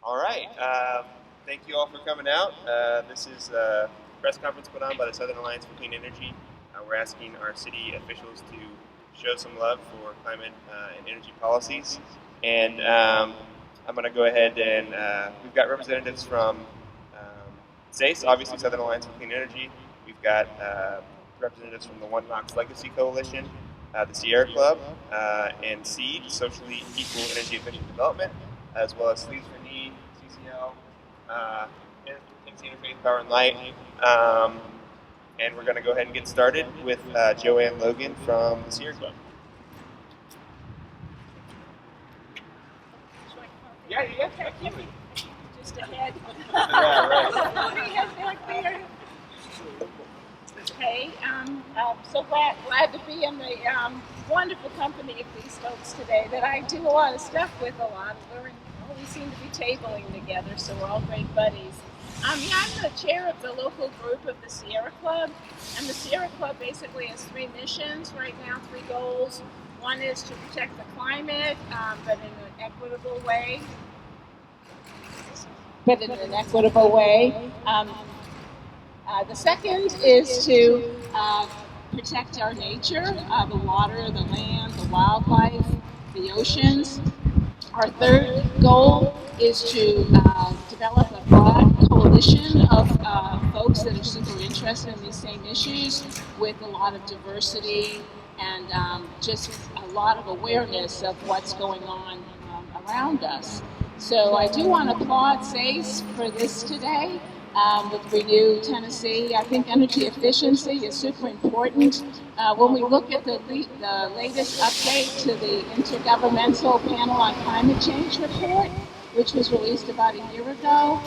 All right. Thank you all for coming out. This is a press conference put on by the Southern Alliance for Clean Energy. We're asking our city officials to show some love for climate and energy policies. And I'm going to go ahead and we've got representatives from SACE, obviously Southern Alliance for Clean Energy. We've got representatives from the One Knox Legacy Coalition, the Sierra Club, and SEED, Socially Equal Energy Efficient Development, as well as Sleeves for Need, CCL, Tennessee Interfaith Power and Light. And we're going to go ahead and get started with Joanne Logan from the Sierra Club. Yeah, absolutely. Just ahead. Yeah, right. Okay, I'm so glad to be in the wonderful company of these folks today that I do a lot of stuff with a lot. We seem to be tabling together, so we're all great buddies. I'm the chair of the local group of the Sierra Club, and the Sierra Club basically has three missions right now, three goals. One is to protect the climate, but in an equitable way. The second is to protect our nature, the water, the land, the wildlife, the oceans. Our third goal is to develop a broad coalition of folks that are super interested in these same issues with a lot of diversity and just a lot of awareness of what's going on around us. So I do want to applaud SACE for this today. With Renew Tennessee, I think energy efficiency is super important. When we look at the latest update to the Intergovernmental Panel on Climate Change report, which was released about a year ago,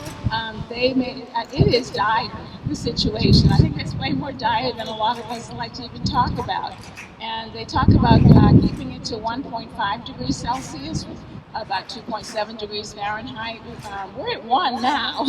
it is dire, the situation. I think it's way more dire than a lot of us like to even talk about. And they talk about keeping it to 1.5 degrees Celsius, about 2.7 degrees Fahrenheit. We're at 1 now.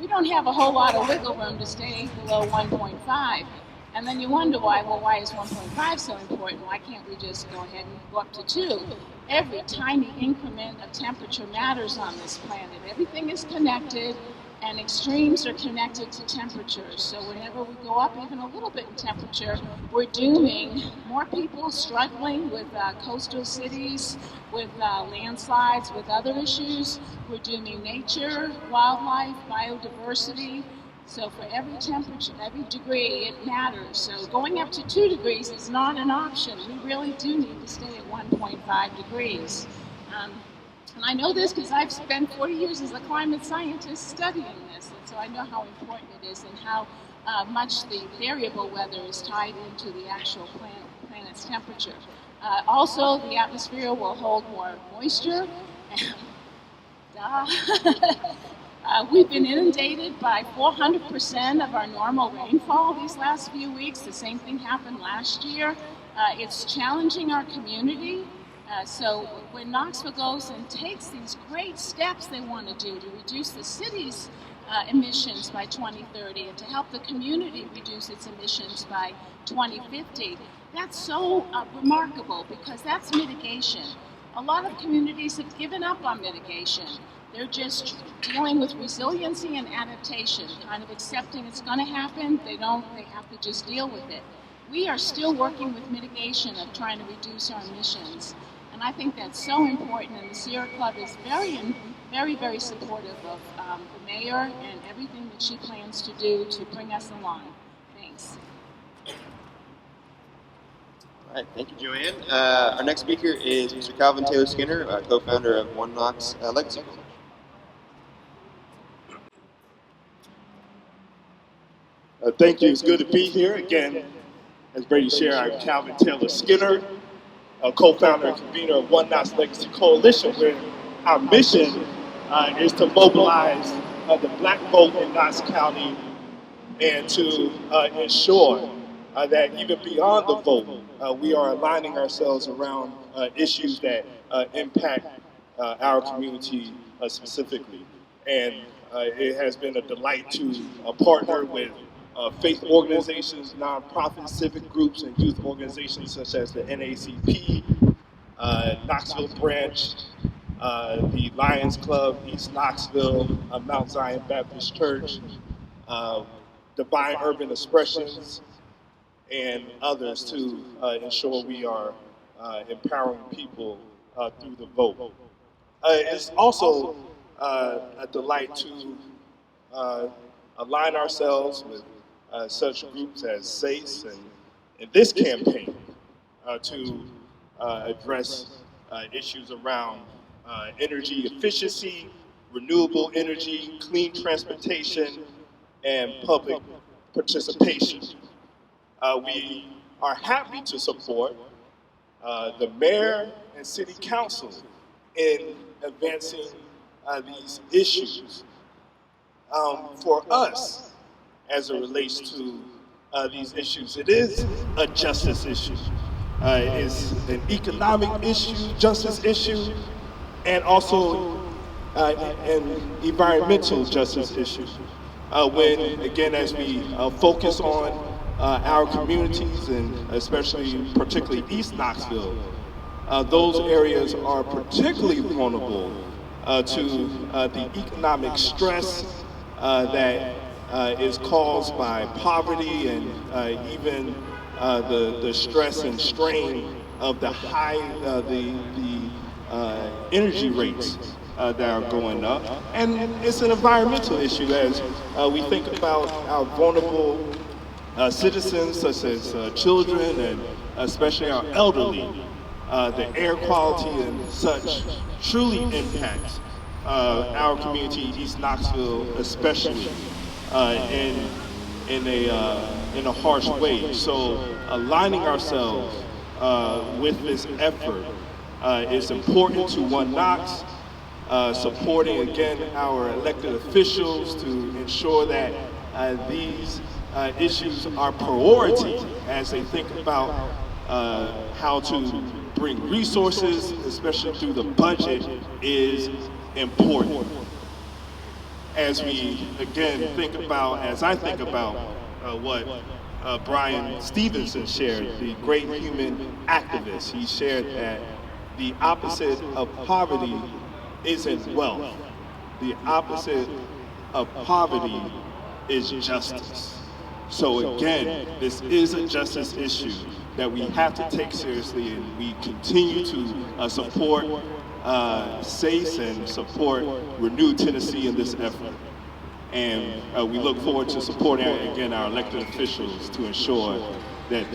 We don't have a whole lot of wiggle room to stay below 1.5. And then you wonder why is 1.5 so important? Why can't we just go ahead and go up to 2? Every tiny increment of temperature matters on this planet. Everything is connected, and extremes are connected to temperatures. So whenever we go up even a little bit in temperature, we're dooming more people struggling with coastal cities, with landslides, with other issues. We're dooming nature, wildlife, biodiversity. So for every temperature, every degree, it matters. So going up to 2 degrees is not an option. We really do need to stay at 1.5 degrees. And I know this because I've spent 40 years as a climate scientist studying this, and so I know how important it is and how much the variable weather is tied into the actual planet's temperature. Also, the atmosphere will hold more moisture. We've been inundated by 400% of our normal rainfall these last few weeks. The same thing happened last year. It's challenging our community. So when Knoxville goes and takes these great steps they want to do to reduce the city's emissions by 2030 and to help the community reduce its emissions by 2050, that's so remarkable because that's mitigation. A lot of communities have given up on mitigation. They're just dealing with resiliency and adaptation, kind of accepting it's going to happen. They have to just deal with it. We are still working with mitigation of trying to reduce our emissions. And I think that's so important, and the Sierra Club is very, very supportive of the mayor and everything that she plans to do to bring us along. Thanks. All right, thank you, Joanne. Our next speaker is Mr. Calvin Taylor Skinner, co-founder of One Knox Legacy Coalition. Thank you. It's good to be here again. As Brady shared, I'm Calvin Taylor Skinner, co-founder and convener of One Knox Legacy Coalition, where our mission is to mobilize the Black vote in Knox County and to ensure that even beyond the vote, we are aligning ourselves around issues that impact our community specifically. And it has been a delight to partner with faith organizations, nonprofit civic groups, and youth organizations such as the NACP, Knoxville Branch, the Lions Club, East Knoxville, Mount Zion Baptist Church, Divine Urban Expressions, and others to ensure we are empowering people through the vote. It's also a delight to align ourselves with such groups as SACE and in this campaign to address issues around energy efficiency, renewable energy, clean transportation, and public participation. We are happy to support the mayor and city council in advancing these issues. For us, as it relates to these issues, it is a justice issue. It's an economic issue, justice issue, and also an environmental justice issue. When, again, as we focus on our communities and especially, particularly East Knoxville, those areas are particularly vulnerable to the economic stress that is caused by poverty and even the stress and strain of the high, energy rates that are going up. And it's an environmental issue as we think about our vulnerable citizens such as children and especially our elderly. The air quality and such truly impacts our community, East Knoxville, especially in a harsh way. So aligning ourselves with this effort is important to One Knox. Supporting again our elected officials to ensure that these issues are priority as they think about how to bring resources, especially through the budget, is important. As we again think about, as I think about what Brian Stevenson shared, the great human activist, he shared that the opposite of poverty isn't wealth. The opposite of poverty is justice. So again, this is a justice issue that we have to take seriously, and we continue to support SACE and support Renew Tennessee in this effort. And we look forward to supporting, again, our elected officials to ensure that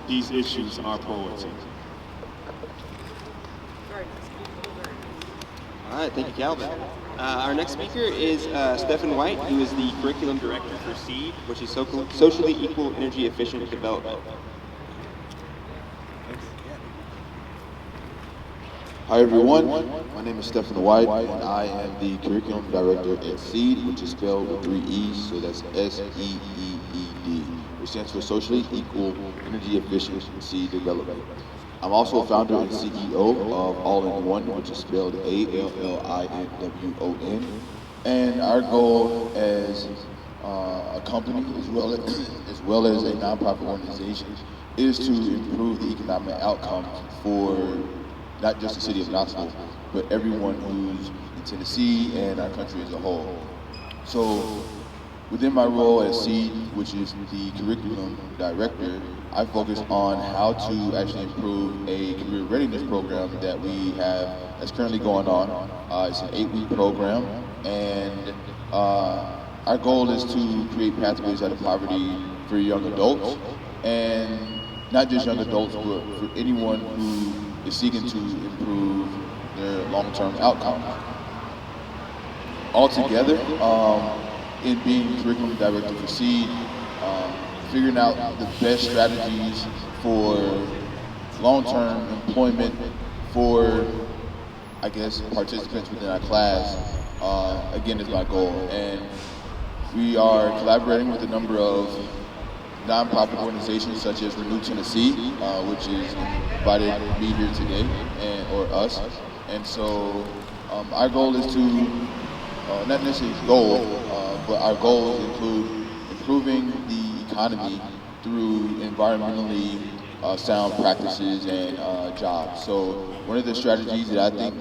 these issues are priority. All right, thank you, Calvin. Our next speaker is Stephen White, who is the Curriculum Director for SEED, which is Socially Equal Energy Efficient Development. Hi everyone, my name is Stephen White, and I am the Curriculum Director at SEED, which is spelled with 3 E's, so that's S-E-E-E-D, which stands for Socially Equal Energy Efficiency Development. I'm also a founder and CEO of All-in-One, which is spelled A-L-L-I-N-W-O-N. And our goal as a company, as well as a nonprofit organization, is to improve the economic outcomes for not just the city of Knoxville, but everyone who's in Tennessee and our country as a whole. So within my role as SEED, which is the Curriculum Director, I focus on how to actually improve a career readiness program that we have that's currently going on. It's an 8-week program, and our goal is to create pathways out of poverty for young adults, and not just young adults, but for anyone who is seeking to improve their long-term outcome. Altogether, in being Curriculum Director for SEED, figuring out the best strategies for long-term employment for, I guess, participants within our class, again, is my goal. And we are collaborating with a number of nonprofit organizations such as Renew Tennessee, which is invited me here today, or us. And so our goal is to, not necessarily goal, but our goals include improving the economy through environmentally sound practices and jobs. So one of the strategies that I think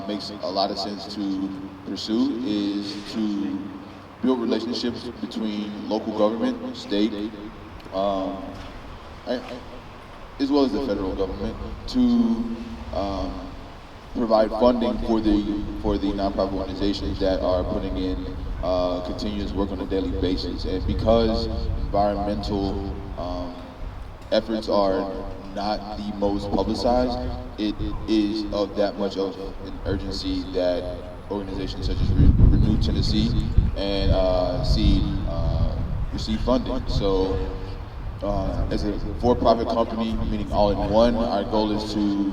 makes a lot of sense to pursue is to build relationships between local government, state, um, as well as the federal government to provide funding for the nonprofit organizations that are putting in continuous work on a daily basis. And because environmental efforts are not the most publicized, it is of that much of an urgency that organizations such as Renew Tennessee and SEED receive funding. So as a for-profit company, meaning all in one, our goal is to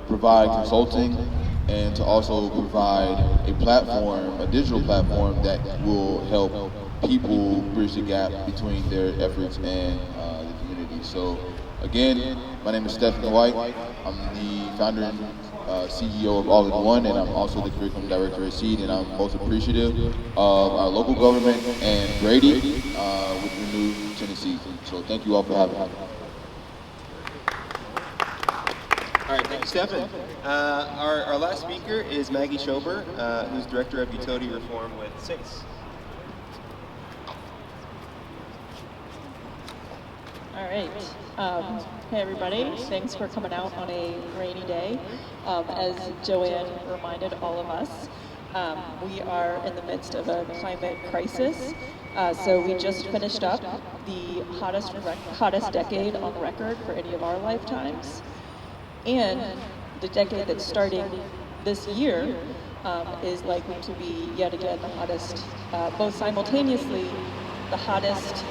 provide consulting and to also provide a platform, a digital platform that will help people bridge the gap between their efforts and the community. So again, my name is Stephen White. I'm the founder and CEO of All in One, and I'm also the curriculum director at SEED, and I'm most appreciative of our local government and Brady with Renew Tennessee. So thank you all for having me. All right, thank you, Stefan. Our last speaker is Maggie Schober, who's Director of Utility Reform with SACE. All right. Hey, everybody. Thanks for coming out on a rainy day. As Joanne reminded all of us, we are in the midst of a climate crisis. So we just finished up the hottest decade on record for any of our lifetimes. And the decade that's starting this year is likely to be yet again the hottest, both simultaneously the hottest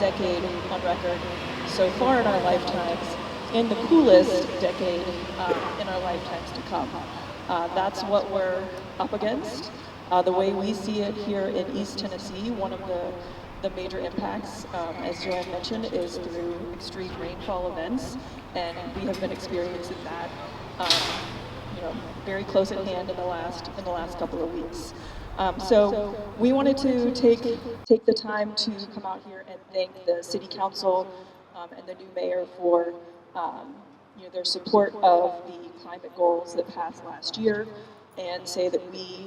decade on record so far in our lifetimes, and the coolest decade in our lifetimes to come. That's what we're up against. The way we see it here in East Tennessee, one of the major impacts, as Joanne mentioned, is through extreme rainfall events, and we have been experiencing that, very close at hand in the last couple of weeks. So we wanted to take the time to come out here and thank the City Council and the new mayor for their support of the climate goals that passed last year, and say that we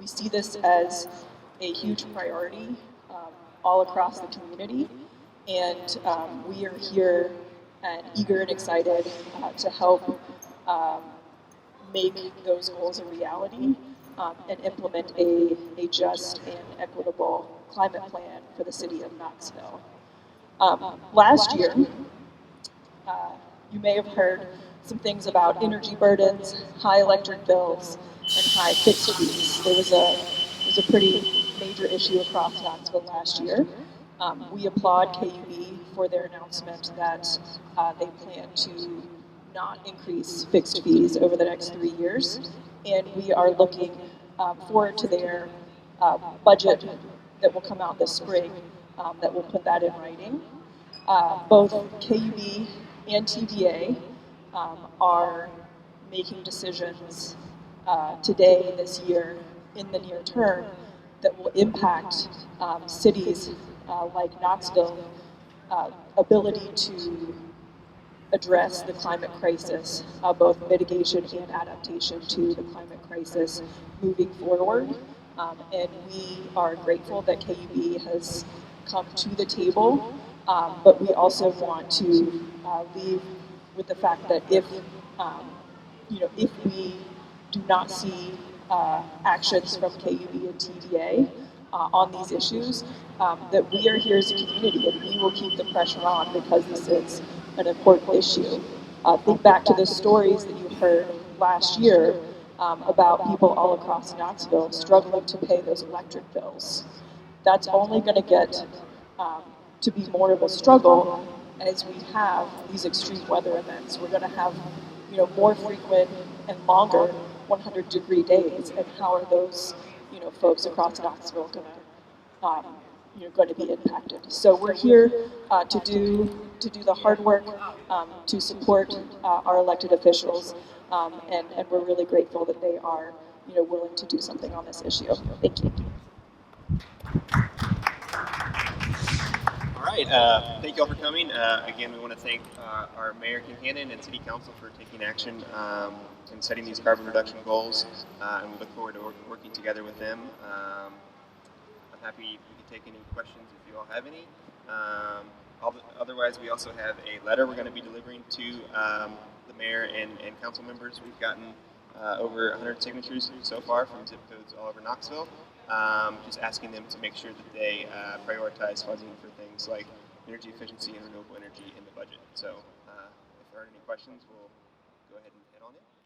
see this as a huge priority all across the community, and we are here and eager and excited to help make those goals a reality and implement a just and equitable climate plan for the city of Knoxville. Last year, you may have heard some things about energy burdens, high electric bills, and high fixed fees. There was a pretty major issue across Knoxville last year. We applaud KUB for their announcement that they plan to not increase fixed fees over the next 3 years, and we are looking forward to their budget that will come out this spring that will put that in writing. Both KUB and TVA are making decisions today, this year, in the near term, that will impact cities like Knoxville ability to address the climate crisis, both mitigation and adaptation to the climate crisis moving forward. And we are grateful that KUB has come to the table, but we also want to leave with the fact that if we do not see actions from KUB and TVA on these issues, that we are here as a community and we will keep the pressure on, because this is an important issue. Think back to the stories that you heard last year about people all across Knoxville struggling to pay those electric bills. That's only going to get to be more of a struggle as we have these extreme weather events. We're going to have more frequent and longer 100-degree days, and how are those folks across Knoxville going to be impacted? So we're here to do the hard work, to support our elected officials, and we're really grateful that they are willing to do something on this issue. Thank you. All right. Thank you all for coming. Again, we want to thank our Mayor Kincannon and City Council for taking action and setting these carbon reduction goals, and we look forward to working together with them. I'm happy we can take any questions if you all have any. Otherwise, we also have a letter we're going to be delivering to the mayor and council members. We've gotten over 100 signatures so far from zip codes all over Knoxville, just asking them to make sure that they prioritize funding for things like energy efficiency and renewable energy in the budget. So if there aren't any questions, we'll go ahead and head on in.